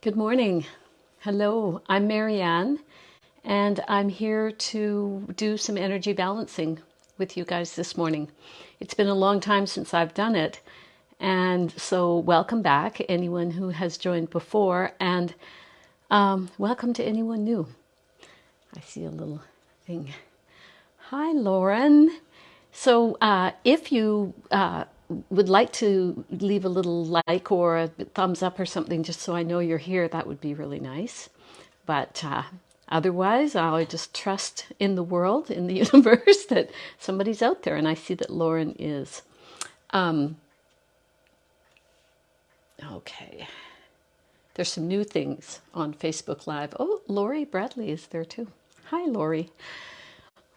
Good morning. Hello, I'm Marianne, and I'm here to do some energy balancing with you guys this morning. It's been a long time since I've done it, and so welcome back, anyone who has joined before, and welcome to anyone new. I see a little thing. Hi, Lauren. So, if you would like to leave a little like or a thumbs up or something, just so I know you're here, that would be really nice. But otherwise, I'll just trust in the world, in the universe, that somebody's out there. And I see that Lauren is. Okay. There's some new things on Facebook Live. Oh, Lori Bradley is there too. Hi, Lori.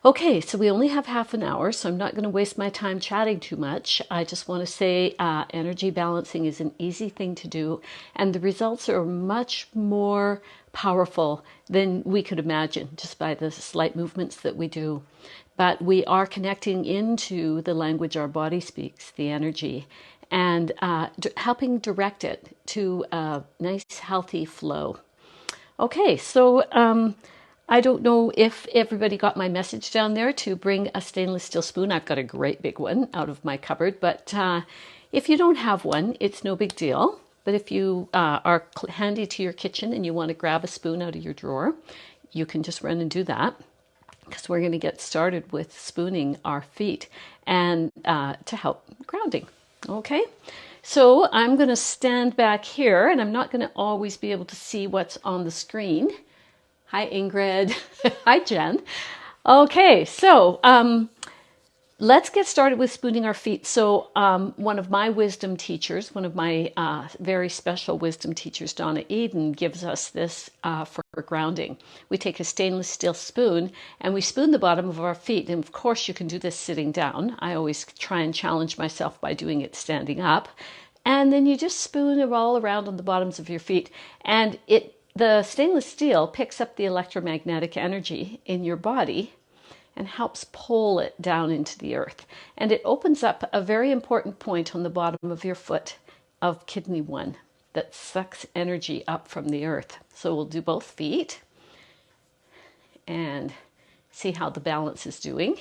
Okay, so we only have half an hour, so I'm not going to waste my time chatting too much. I just want to say energy balancing is an easy thing to do, and the results are much more powerful than we could imagine just by the slight movements that we do. But we are connecting into the language our body speaks, the energy, and helping direct it to a nice, healthy flow. Okay, so I don't know if everybody got my message down there to bring a stainless steel spoon. I've got a great big one out of my cupboard, but if you don't have one, it's no big deal. But if you are handy to your kitchen and you want to grab a spoon out of your drawer, you can just run and do that, because we're going to get started with spooning our feet and to help grounding. Okay, so I'm going to stand back here, and I'm not going to always be able to see what's on the screen. Hi, Ingrid. Hi, Jen. Okay, so let's get started with spooning our feet. So one of my wisdom teachers, one of my very special wisdom teachers, Donna Eden, gives us this for grounding. We take a stainless steel spoon and we spoon the bottom of our feet. And of course, you can do this sitting down. I always try and challenge myself by doing it standing up. And then you just spoon it all around on the bottoms of your feet. And the stainless steel picks up the electromagnetic energy in your body and helps pull it down into the earth. And it opens up a very important point on the bottom of your foot of kidney 1 that sucks energy up from the earth. So we'll do both feet and see how the balance is doing.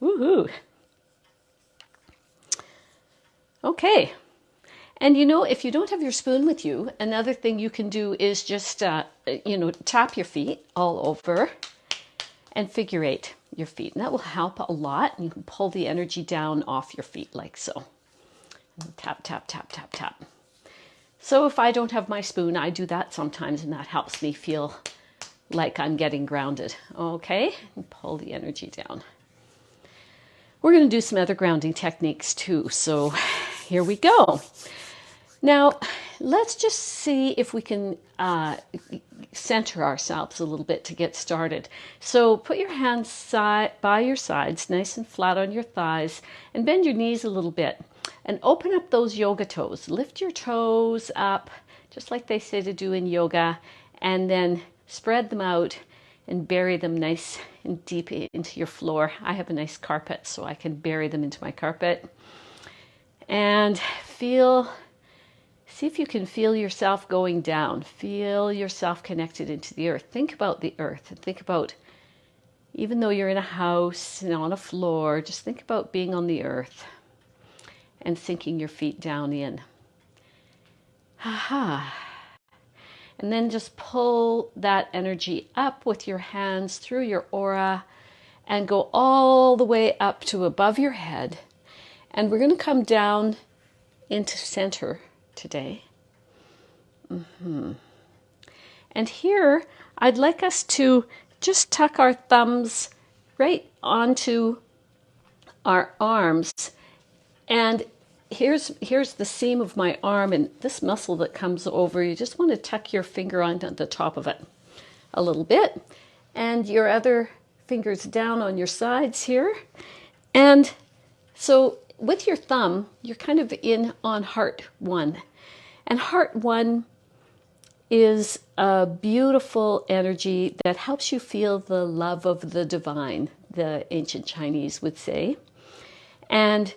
Woohoo! Okay. And if you don't have your spoon with you, another thing you can do is just, tap your feet all over and figure eight your feet. And that will help a lot. And you can pull the energy down off your feet like so. And tap, tap, tap, tap, tap. So if I don't have my spoon, I do that sometimes, and that helps me feel like I'm getting grounded. Okay, and pull the energy down. We're going to do some other grounding techniques too. So here we go. Now, let's just see if we can center ourselves a little bit to get started. So put your hands by your sides, nice and flat on your thighs, and bend your knees a little bit. And open up those yoga toes. Lift your toes up, just like they say to do in yoga, and then spread them out and bury them nice and deep into your floor. I have a nice carpet, so I can bury them into my carpet. And see if you can feel yourself going down. Feel yourself connected into the earth. Think about the earth and think about, even though you're in a house and on a floor, just think about being on the earth and sinking your feet down in. Aha. And then just pull that energy up with your hands through your aura and go all the way up to above your head. And we're going to come down into center today. And here, I'd like us to just tuck our thumbs right onto our arms. And here's the seam of my arm, and this muscle that comes over, you just want to tuck your finger onto the top of it a little bit, and your other fingers down on your sides here. And so with your thumb, you're kind of in on heart 1. And heart 1 is a beautiful energy that helps you feel the love of the divine, the ancient Chinese would say. And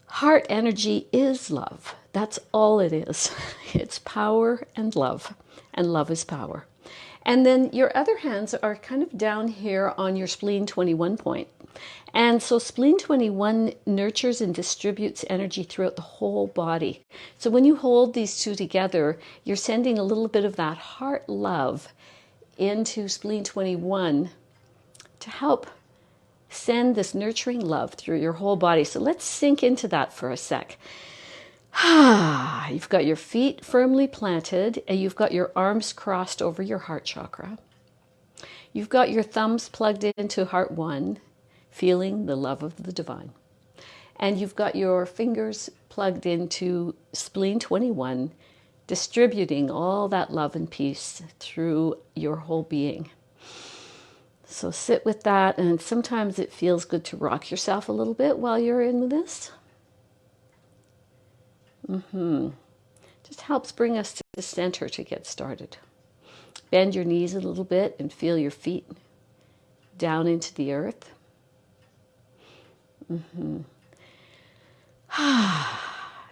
Heart energy is love. That's all it is. It's power and love is power. And then your other hands are kind of down here on your spleen 21 point. And so spleen 21 nurtures and distributes energy throughout the whole body. So when you hold these two together, you're sending a little bit of that heart love into spleen 21 to help send this nurturing love through your whole body. So let's sink into that for a sec. You've got your feet firmly planted and you've got your arms crossed over your heart chakra. You've got your thumbs plugged into heart 1, feeling the love of the divine. And you've got your fingers plugged into spleen 21, distributing all that love and peace through your whole being. So sit with that, and sometimes it feels good to rock yourself a little bit while you're in this. Just helps bring us to the center to get started. Bend your knees a little bit and feel your feet down into the earth. And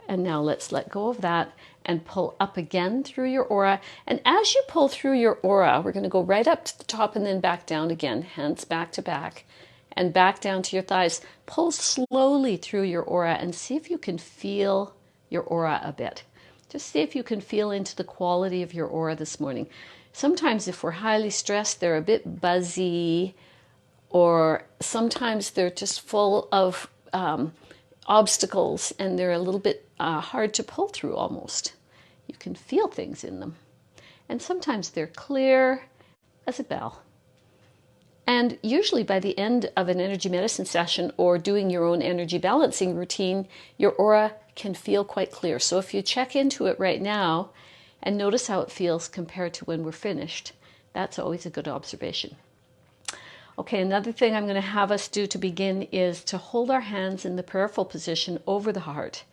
now let's let go of that and pull up again through your aura. And as you pull through your aura, we're going to go right up to the top and then back down again. Hands back to back and back down to your thighs. Pull slowly through your aura and see if you can feel your aura a bit. Just see if you can feel into the quality of your aura this morning. Sometimes if we're highly stressed, they're a bit buzzy, or sometimes they're just full of obstacles and they're a little bit hard to pull through almost. You can feel things in them. And sometimes they're clear as a bell. And usually by the end of an energy medicine session or doing your own energy balancing routine, your aura can feel quite clear. So if you check into it right now and notice how it feels compared to when we're finished, that's always a good observation. Okay, another thing I'm going to have us do to begin is to hold our hands in the prayerful position over the heart.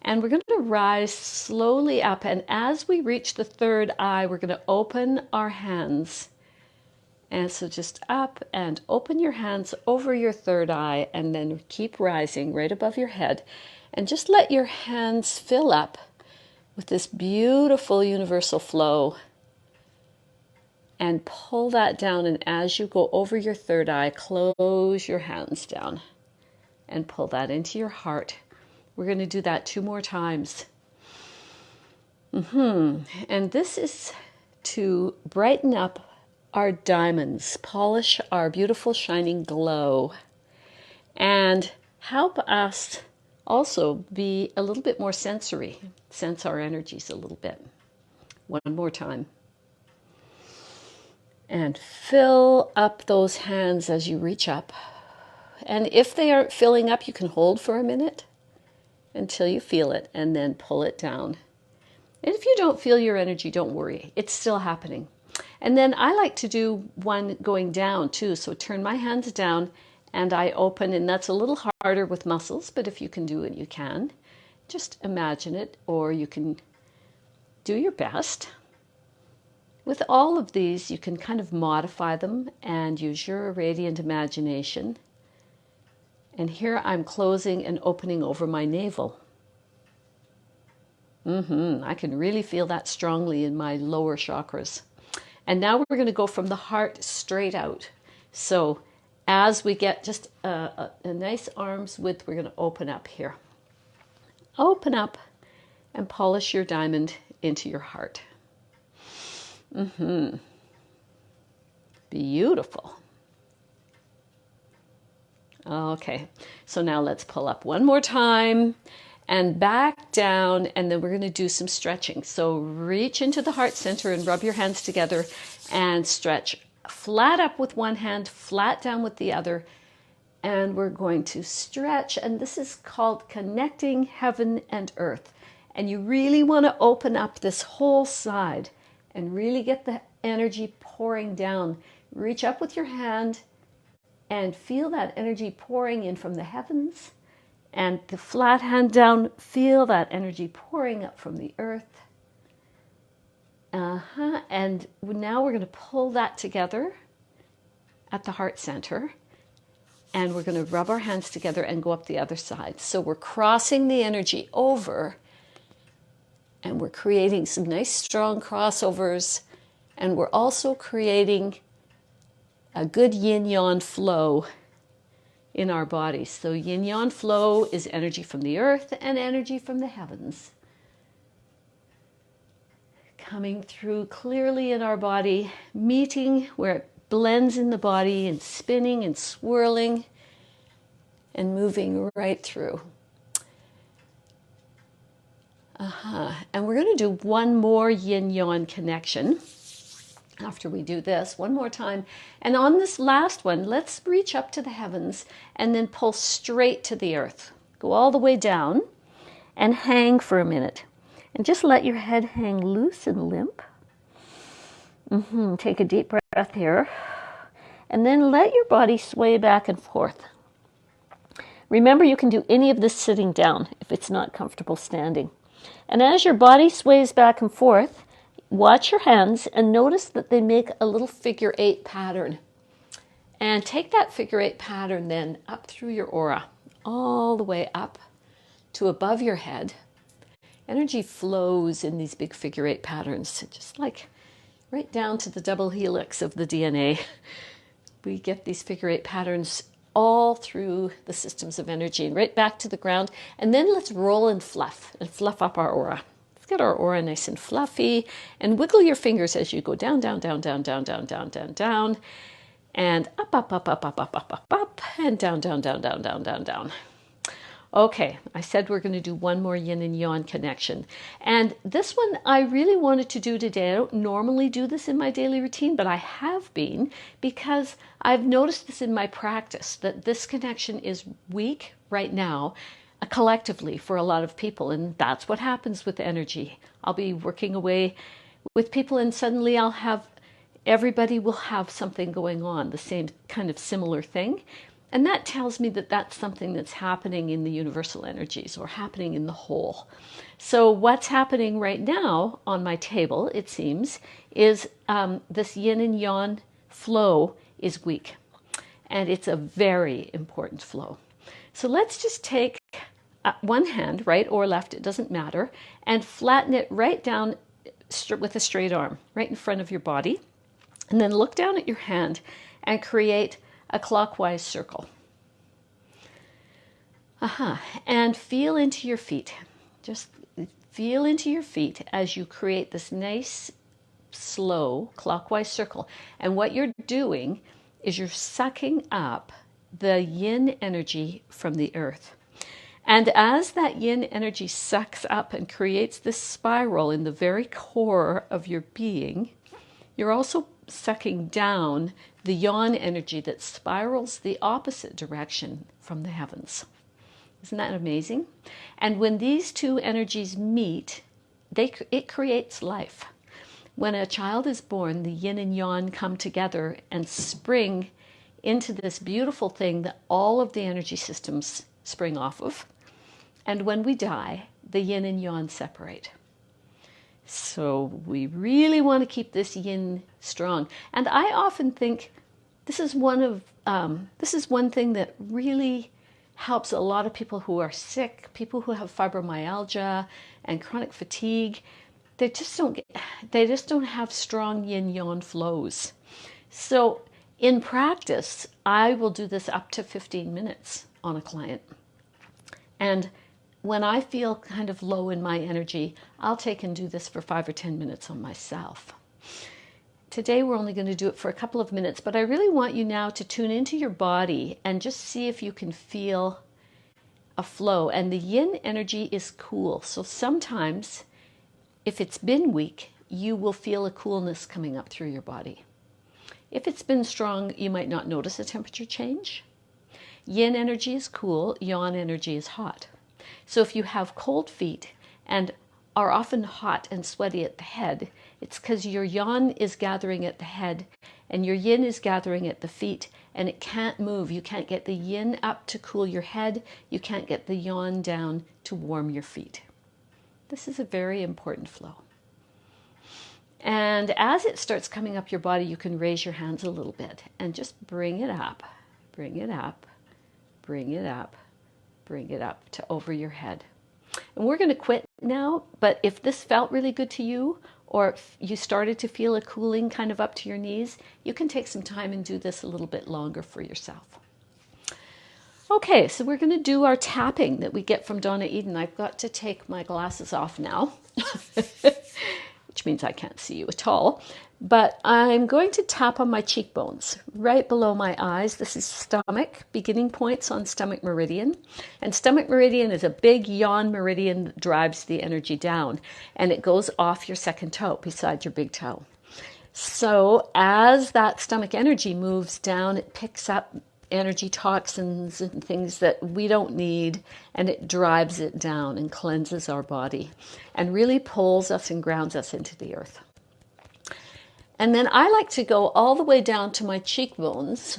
And we're going to rise slowly up. And as we reach the third eye, we're going to open our hands. And so just up and open your hands over your third eye and then keep rising right above your head. And just let your hands fill up with this beautiful universal flow. And pull that down, and as you go over your third eye, close your hands down and pull that into your heart. We're going to do that 2 more times. And this is to brighten up our diamonds, polish our beautiful shining glow, and help us also be a little bit more sensory, sense our energies a little bit. 1 more time. And fill up those hands as you reach up. And if they aren't filling up, you can hold for a minute until you feel it and then pull it down. And if you don't feel your energy, don't worry. It's still happening. And then I like to do one going down too. So turn my hands down and I open, and that's a little harder with muscles, but if you can do it, you can. Just imagine it, or you can do your best. With all of these, you can kind of modify them and use your radiant imagination. And here I'm closing and opening over my navel. I can really feel that strongly in my lower chakras. And now we're going to go from the heart straight out. So as we get just a nice arm's width, we're going to open up here. Open up and polish your diamond into your heart. Beautiful. Okay, so now let's pull up 1 more time and back down, and then we're going to do some stretching. So reach into the heart center and rub your hands together and stretch flat up with one hand, flat down with the other. And we're going to stretch, and this is called connecting heaven and earth. And you really want to open up this whole side and really get the energy pouring down. Reach up with your hand and feel that energy pouring in from the heavens. And the flat hand down, feel that energy pouring up from the earth. And now we're going to pull that together at the heart center. and we're going to rub our hands together and go up the other side. So we're crossing the energy over, and we're creating some nice strong crossovers, and we're also creating a good yin-yang flow in our bodies. So yin-yang flow is energy from the earth and energy from the heavens, coming through clearly in our body, meeting where it blends in the body and spinning and swirling and moving right through. And we're going to do one more yin-yang connection after we do this one more time. And on this last one, let's reach up to the heavens and then pull straight to the earth. Go all the way down and hang for a minute. And just let your head hang loose and limp. Take a deep breath here. And then let your body sway back and forth. Remember, you can do any of this sitting down if it's not comfortable standing. And as your body sways back and forth, watch your hands and notice that they make a little figure 8 pattern. And take that figure 8 pattern then up through your aura, all the way up to above your head. Energy flows in these big figure 8 patterns, just like right down to the double helix of the DNA. We get these figure 8 patterns all through the systems of energy and right back to the ground. And then let's roll and fluff up our aura. Let's get our aura nice and fluffy, and wiggle your fingers as you go down, down, down, down, down, down, down, down, down, and up, up, up, up, up, up, up, up, up, and down, down, down, down, down, down, down. Okay, I said we're going to do one more yin and yang connection. And this one I really wanted to do today. I don't normally do this in my daily routine, but I have been, because I've noticed this in my practice, that this connection is weak right now, collectively for a lot of people. And that's what happens with energy. I'll be working away with people and suddenly everybody will have something going on, the same kind of similar thing. And that tells me that that's something that's happening in the universal energies or happening in the whole. So what's happening right now on my table, it seems, is this yin and yang flow is weak. And it's a very important flow. So let's just take one hand, right or left, it doesn't matter, and flatten it right down with a straight arm, right in front of your body. And then look down at your hand and create a clockwise circle. And feel into your feet. Just feel into your feet as you create this nice, slow clockwise circle. And what you're doing is you're sucking up the yin energy from the earth. And as that yin energy sucks up and creates this spiral in the very core of your being, you're also sucking down the yang energy that spirals the opposite direction from the heavens. Isn't that amazing? And when these two energies meet, it creates life. When a child is born, the yin and yang come together and spring into this beautiful thing that all of the energy systems spring off of. And when we die, the yin and yang separate. So we really want to keep this yin strong. And I often think this is one thing that really helps a lot of people who are sick, people who have fibromyalgia and chronic fatigue. They just don't have strong yin yang flows. So in practice, I will do this up to 15 minutes on a client. And when I feel kind of low in my energy, I'll take and do this for 5 or 10 minutes on myself. Today we're only going to do it for a couple of minutes, but I really want you now to tune into your body and just see if you can feel a flow. And the yin energy is cool. So sometimes, if it's been weak, you will feel a coolness coming up through your body. If it's been strong, you might not notice a temperature change. Yin energy is cool, yang energy is hot. So if you have cold feet and are often hot and sweaty at the head, it's because your yang is gathering at the head and your yin is gathering at the feet, and it can't move. You can't get the yin up to cool your head. You can't get the yang down to warm your feet. This is a very important flow. And as it starts coming up your body, you can raise your hands a little bit and just bring it up. Bring it up. bring it up to over your head. And we're going to quit now, but if this felt really good to you, or if you started to feel a cooling kind of up to your knees, you can take some time and do this a little bit longer for yourself. Okay, so we're going to do our tapping that we get from Donna Eden. I've got to take my glasses off now, which means I can't see you at all. But I'm going to tap on my cheekbones, right below my eyes. This is stomach, beginning points on stomach meridian. And stomach meridian is a big yawn meridian that drives the energy down. And it goes off your second toe, beside your big toe. So as that stomach energy moves down, it picks up energy toxins and things that we don't need, and it drives it down and cleanses our body and really pulls us and grounds us into the earth. And then I like to go all the way down to my cheekbones,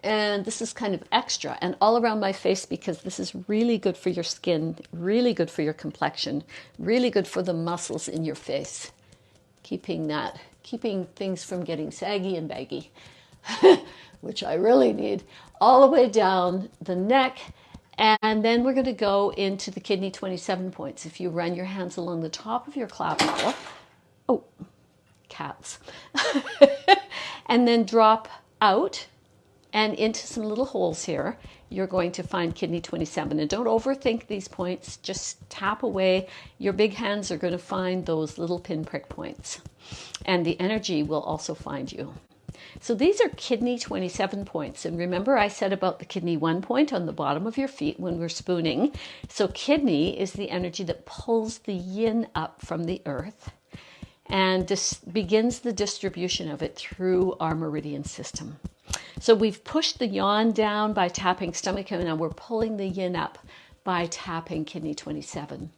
and this is kind of extra, and all around my face, because this is really good for your skin, really good for your complexion, really good for the muscles in your face, keeping things from getting saggy and baggy, which I really need, all the way down the neck. And then we're going to go into the kidney 27 points. If you run your hands along the top of your clavicle, oh, cats, and then drop out and into some little holes here, you're going to find kidney 27. And don't overthink these points, just tap away. Your big hands are going to find those little pinprick points, and the energy will also find you. So these are kidney 27 points. And remember I said about the kidney 1 point on the bottom of your feet when we're spooning. So kidney is the energy that pulls the yin up from the earth and begins the distribution of it through our meridian system. So we've pushed the yawn down by tapping stomach, and now we're pulling the yin up by tapping kidney 27.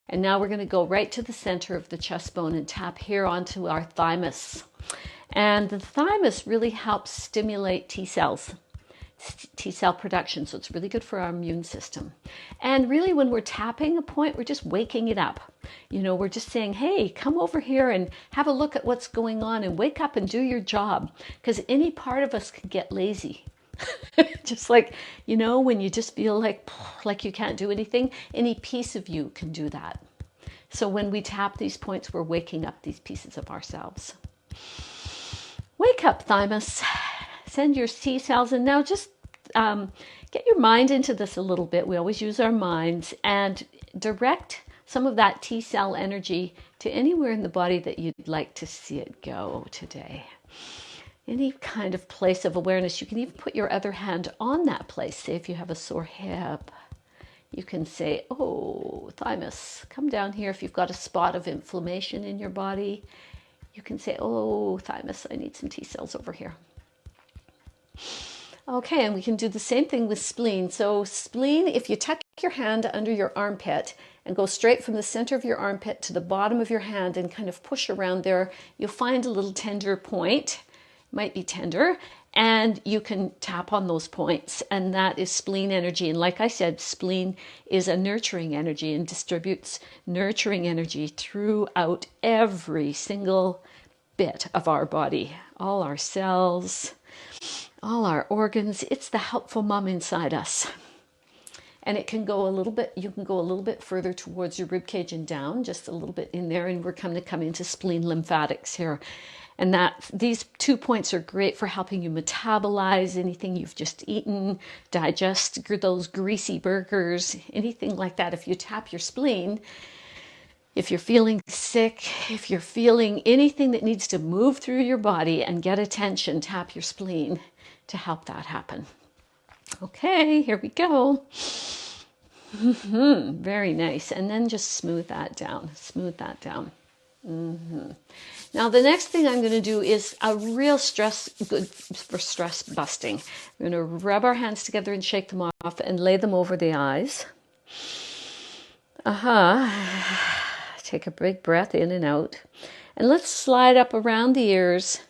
And now we're going to go right to the center of the chest bone and tap here onto our thymus. And the thymus really helps stimulate T cell production. So it's really good for our immune system. And really when we're tapping a point, we're just waking it up. You know, we're just saying, hey, come over here and have a look at what's going on and wake up and do your job. Because any part of us can get lazy. Just like, you know, when you just feel like you can't do anything, any piece of you can do that. So when we tap these points, we're waking up these pieces of ourselves. Wake up, thymus. Send your T cells, and now just get your mind into this a little bit. We always use our minds, and direct some of that T cell energy to anywhere in the body that you'd like to see it go today. Any kind of place of awareness. You can even put your other hand on that place. Say if you have a sore hip, you can say, oh, thymus, come down here. If you've got a spot of inflammation in your body, you can say, oh, thymus, I need some T cells over here. Okay, and we can do the same thing with spleen. So spleen, if you tuck your hand under your armpit and go straight from the center of your armpit to the bottom of your hand and kind of push around there, you'll find a little tender point. Might be tender, and you can tap on those points, and that is spleen energy. And like I said, spleen is a nurturing energy and distributes nurturing energy throughout every single bit of our body, all our cells, all our organs. It's the helpful mom inside us. And it can go a little bit, you can go a little bit further towards your rib cage and down, just a little bit in there, and we're going to come into spleen lymphatics here. And that these 2 points are great for helping you metabolize anything you've just eaten, digest those greasy burgers, anything like that. If you tap your spleen, if you're feeling sick, if you're feeling anything that needs to move through your body and get attention, tap your spleen to help that happen. Okay, here we go. Very nice. And then just smooth that down, smooth that down. Now the next thing I'm going to do is a real good for stress busting. We're going to rub our hands together and shake them off and lay them over the eyes. Take a big breath in and out. And let's slide up around the ears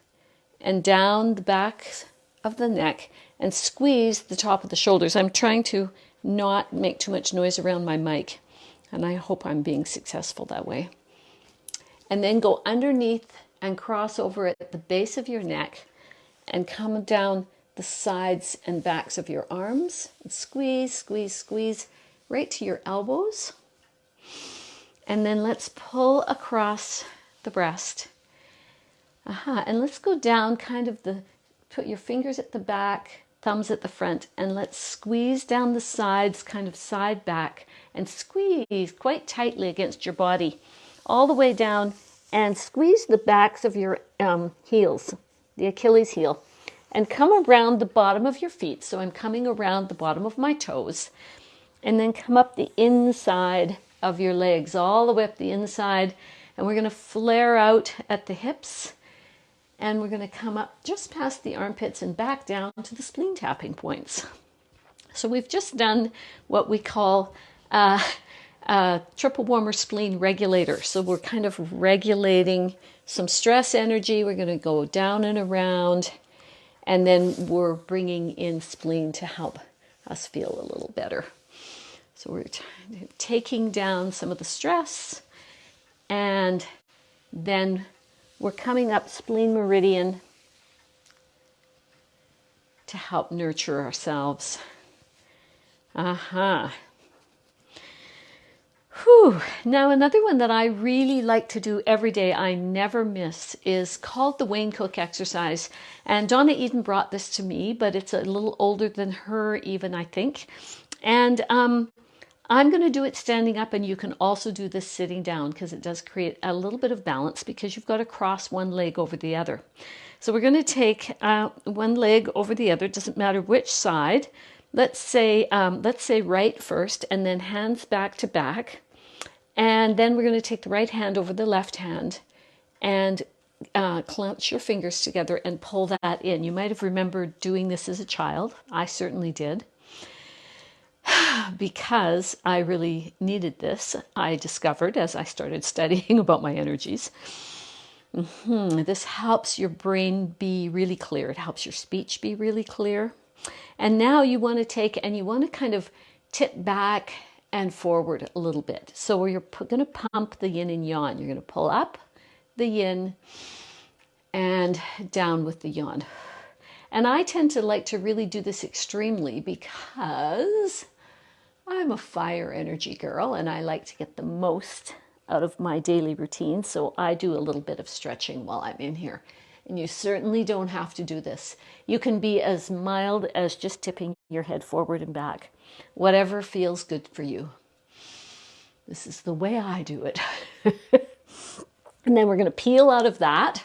and down the back of the neck and squeeze the top of the shoulders. I'm trying to not make too much noise around my mic, and I hope I'm being successful that way. And then go underneath and cross over at the base of your neck and come down the sides and backs of your arms. And squeeze, squeeze, squeeze right to your elbows. And then let's pull across the breast. And let's go down put your fingers at the back, thumbs at the front, and let's squeeze down the sides, kind of side back, and squeeze quite tightly against your body, all the way down, and squeeze the backs of your heels, the Achilles heel, and come around the bottom of your feet. So I'm coming around the bottom of my toes, and then come up the inside of your legs, all the way up the inside, and we're going to flare out at the hips, and we're going to come up just past the armpits and back down to the spleen tapping points. So we've just done what we call triple warmer spleen regulator. So we're kind of regulating some stress energy. We're going to go down and around, and then we're bringing in spleen to help us feel a little better. So we're taking down some of the stress, and then we're coming up spleen meridian to help nurture ourselves. Whew. Now another one that I really like to do every day, I never miss, is called the Wayne Cook exercise. And Donna Eden brought this to me, but it's a little older than her even, I think. And I'm going to do it standing up, and you can also do this sitting down because it does create a little bit of balance because you've got to cross one leg over the other. So we're going to take one leg over the other, doesn't matter which side. Let's say right first, and then hands back to back. And then we're going to take the right hand over the left hand and clench your fingers together and pull that in. You might have remembered doing this as a child. I certainly did. Because I really needed this, I discovered as I started studying about my energies. This helps your brain be really clear. It helps your speech be really clear. And now you want to take and you want to kind of tip back and forward a little bit. So you're going to pump the yin and yang. You're going to pull up the yin and down with the yang. And I tend to like to really do this extremely because I'm a fire energy girl and I like to get the most out of my daily routine. So I do a little bit of stretching while I'm in here. And you certainly don't have to do this. You can be as mild as just tipping your head forward and back. Whatever feels good for you. This is the way I do it. And then we're going to peel out of that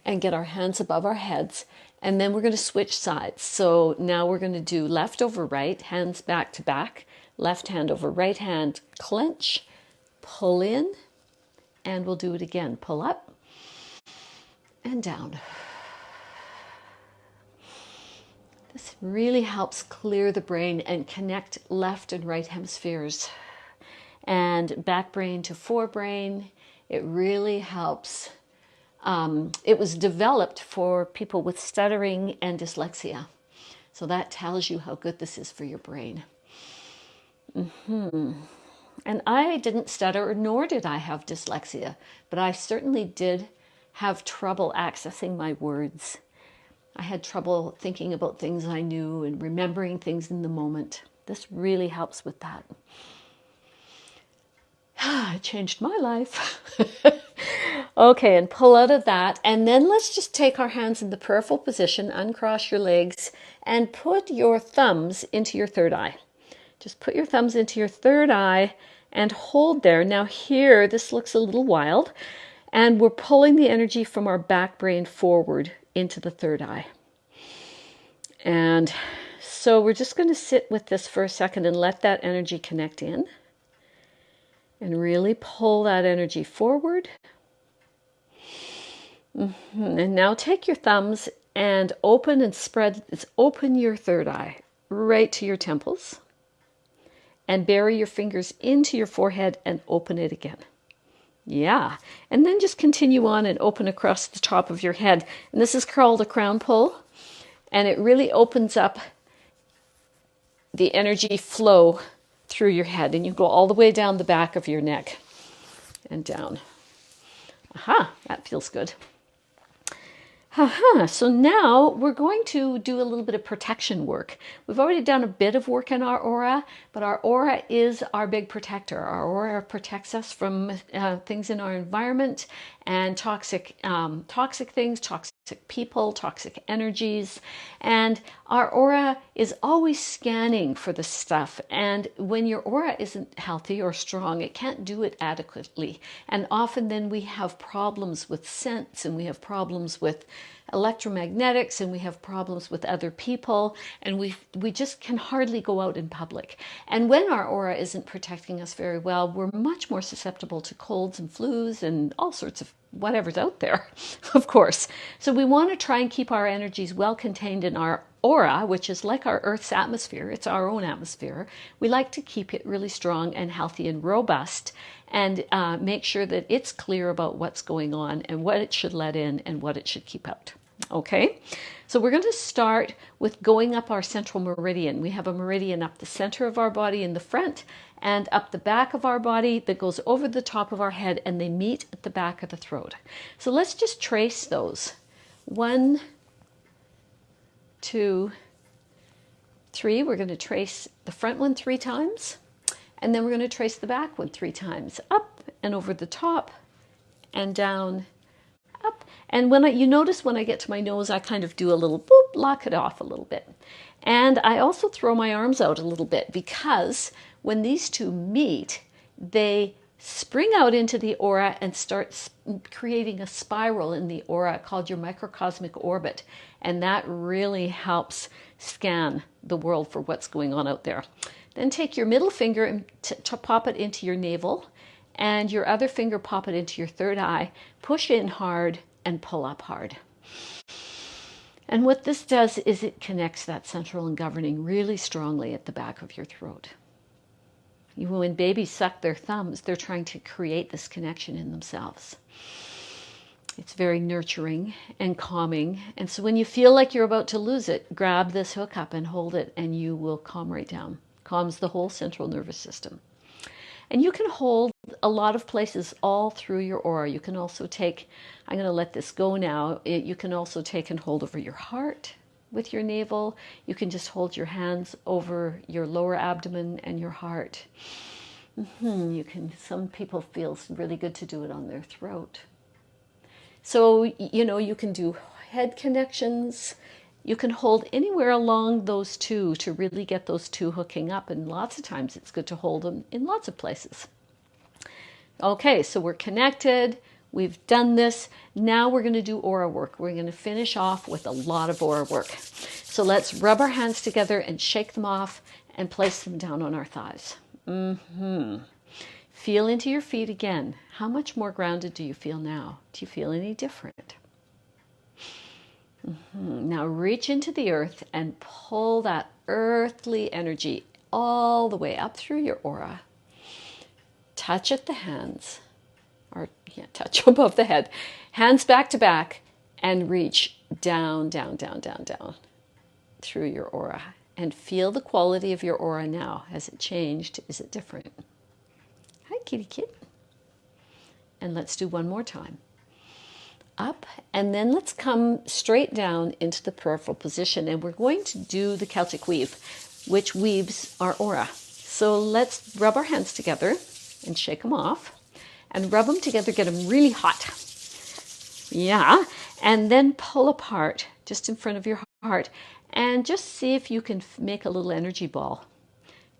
and get our hands above our heads. And then we're going to switch sides. So now we're going to do left over right, hands back to back. Left hand over right hand, clench, pull in, and we'll do it again. Pull up and down. This really helps clear the brain and connect left and right hemispheres and back brain to forebrain. It really helps. It was developed for people with stuttering and dyslexia. So that tells you how good this is for your brain. And I didn't stutter, nor did I have dyslexia, but I certainly did have trouble accessing my words. I had trouble thinking about things I knew and remembering things in the moment. This really helps with that. It changed my life. Okay, and pull out of that. And then let's just take our hands in the peripheral position, uncross your legs, and put your thumbs into your third eye. Just put your thumbs into your third eye and hold there. Now here, this looks a little wild, and we're pulling the energy from our back brain forward into the third eye. And so we're just going to sit with this for a second and let that energy connect in. And really pull that energy forward. And now take your thumbs and open and spread, open your third eye right to your temples. And bury your fingers into your forehead and open it again. Yeah. And then just continue on and open across the top of your head. And this is called a crown pull. And it really opens up the energy flow through your head. And you go all the way down the back of your neck and down. Aha, that feels good. So now we're going to do a little bit of protection work. We've already done a bit of work in our aura, but our aura is our big protector. Our aura protects us from things in our environment and toxic things, toxic people, toxic energies. And our aura is always scanning for the stuff. And when your aura isn't healthy or strong, it can't do it adequately. And often then we have problems with scents, and we have problems with electromagnetics, and we have problems with other people, and we just can hardly go out in public. And when our aura isn't protecting us very well, we're much more susceptible to colds and flus and all sorts of whatever's out there, of course. So we want to try and keep our energies well contained in our aura, which is like our Earth's atmosphere. It's our own atmosphere. We like to keep it really strong and healthy and robust, and make sure that it's clear about what's going on and what it should let in and what it should keep out. Okay, so we're going to start with going up our central meridian. We have a meridian up the center of our body in the front and up the back of our body that goes over the top of our head, and they meet at the back of the throat. So let's just trace those. 1, 2, 3. We're going to trace the front one 3 times, and then we're going to trace the back one 3 times, up and over the top and down, up. And you notice when I get to my nose, I kind of do a little boop, lock it off a little bit. And I also throw my arms out a little bit, because when these two meet, they spring out into the aura and start creating a spiral in the aura called your microcosmic orbit. And that really helps scan the world for what's going on out there. Then take your middle finger and pop it into your navel, and your other finger pop it into your third eye. Push in hard and pull up hard. And what this does is it connects that central and governing really strongly at the back of your throat. When babies suck their thumbs, they're trying to create this connection in themselves. It's very nurturing and calming. And so when you feel like you're about to lose it, grab this hook up and hold it, and you will calm right down. Calms the whole central nervous system. And you can hold a lot of places all through your aura. You can also take, I'm going to let this go now, you can also take and hold over your heart with your navel. You can just hold your hands over your lower abdomen and your heart. Some people feel really good to do it on their throat. So, you can do head connections. You can hold anywhere along those two to really get those two hooking up. And lots of times it's good to hold them in lots of places. Okay, so we're connected. We've done this. Now we're going to do aura work. We're going to finish off with a lot of aura work. So let's rub our hands together and shake them off and place them down on our thighs. Feel into your feet again. How much more grounded do you feel now? Do you feel any different? Now reach into the earth and pull that earthly energy all the way up through your aura. Touch at the hands, touch above the head. Hands back to back, and reach down, down, down, down, down through your aura. And feel the quality of your aura now. Has it changed? Is it different? Hi, kitty kit. And let's do one more time. Up, and then let's come straight down into the peripheral position, and we're going to do the Celtic weave, which weaves our aura. So let's rub our hands together and shake them off, and rub them together, get them really hot. Yeah, and then pull apart just in front of your heart, and just see if you can make a little energy ball.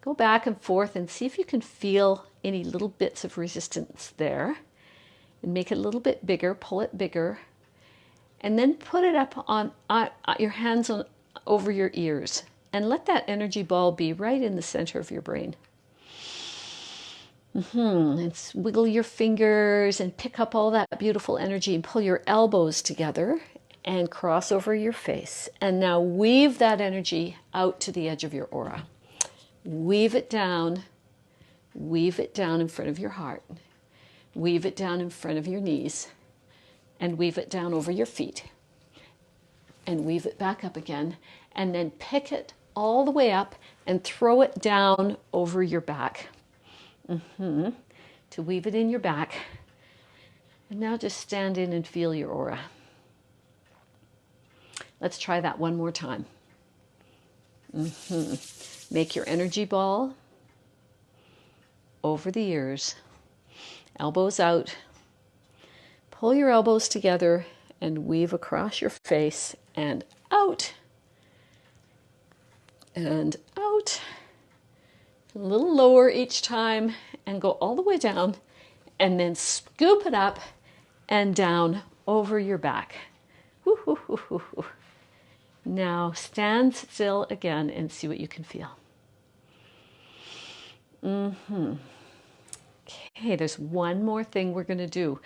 Go back and forth and see if you can feel any little bits of resistance there. And make it a little bit bigger, pull it bigger, and then put it up on your hands over your ears, and let that energy ball be right in the center of your brain. And wiggle your fingers and pick up all that beautiful energy, and pull your elbows together and cross over your face. And now weave that energy out to the edge of your aura. Weave it down in front of your heart. Weave it down in front of your knees, and weave it down over your feet, and weave it back up again, and then pick it all the way up and throw it down over your back. To weave it in your back. And now just stand in and feel your aura. Let's try that one more time. Make your energy ball over the ears, elbows out. Pull your elbows together and weave across your face and out. And out. A little lower each time and go all the way down, and then scoop it up and down over your back. Woo, woo, woo, woo, woo. Now stand still again and see what you can feel. Okay, there's one more thing we're going to do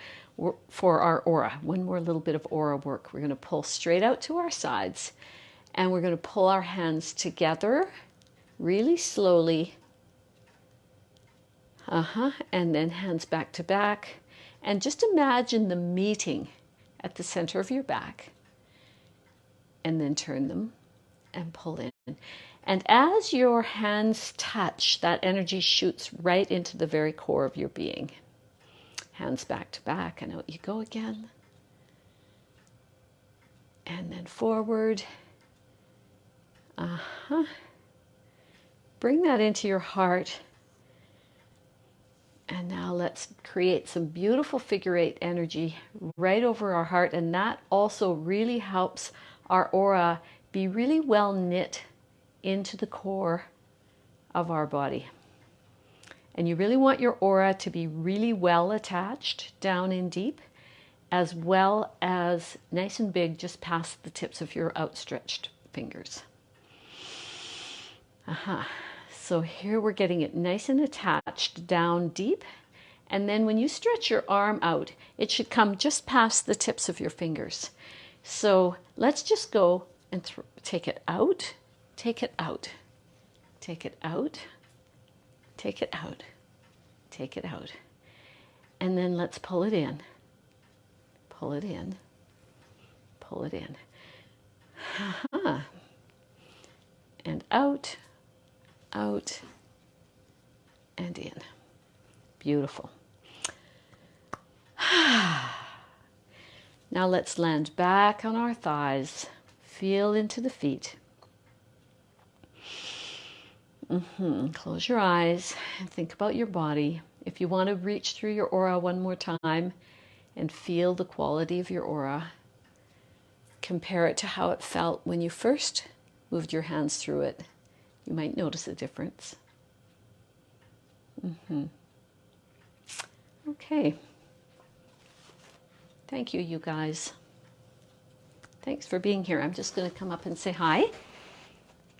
for our aura. One more little bit of aura work. We're going to pull straight out to our sides, and we're going to pull our hands together really slowly. And then hands back to back. And just imagine them meeting at the center of your back. And then turn them and pull in. And as your hands touch, that energy shoots right into the very core of your being. Hands back to back, and out you go again. And then forward. Bring that into your heart. And now let's create some beautiful figure eight energy right over our heart. And that also really helps our aura be really well knit into the core of our body. And you really want your aura to be really well attached down in deep, as well as nice and big just past the tips of your outstretched fingers. So here we're getting it nice and attached down deep. And then when you stretch your arm out, it should come just past the tips of your fingers. So let's just go and take it out, take it out, take it out, take it out, take it out. And then let's pull it in, pull it in, pull it in. And out, out, and in. Beautiful. Now let's land back on our thighs. Feel into the feet. Close your eyes and think about your body. If you want to reach through your aura one more time and feel the quality of your aura, compare it to how it felt when you first moved your hands through it. You might notice a difference. Okay. Thank you, you guys. Thanks for being here. I'm just going to come up and say hi.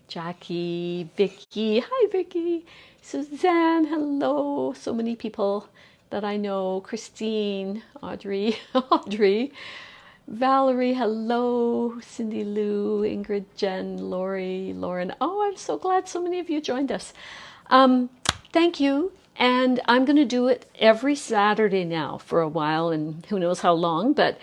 Jackie, Vicky, hi Vicky, Suzanne, hello. So many people that I know. Christine, Audrey, Valerie, hello. Cindy Lou, Ingrid, Jen, Lori, Lauren. Oh, I'm so glad so many of you joined us. Thank you. And I'm going to do it every Saturday now for a while, and who knows how long. But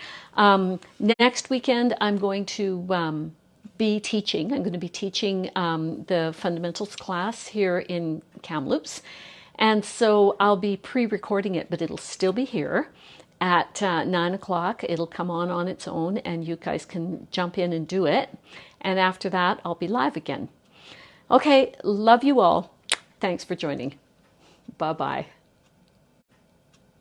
next weekend, I'm going to be teaching. I'm going to be teaching the fundamentals class here in Kamloops. And so I'll be pre-recording it, but it'll still be here at 9 o'clock. It'll come on its own, and you guys can jump in and do it. And after that, I'll be live again. Okay, love you all. Thanks for joining. Bye-bye.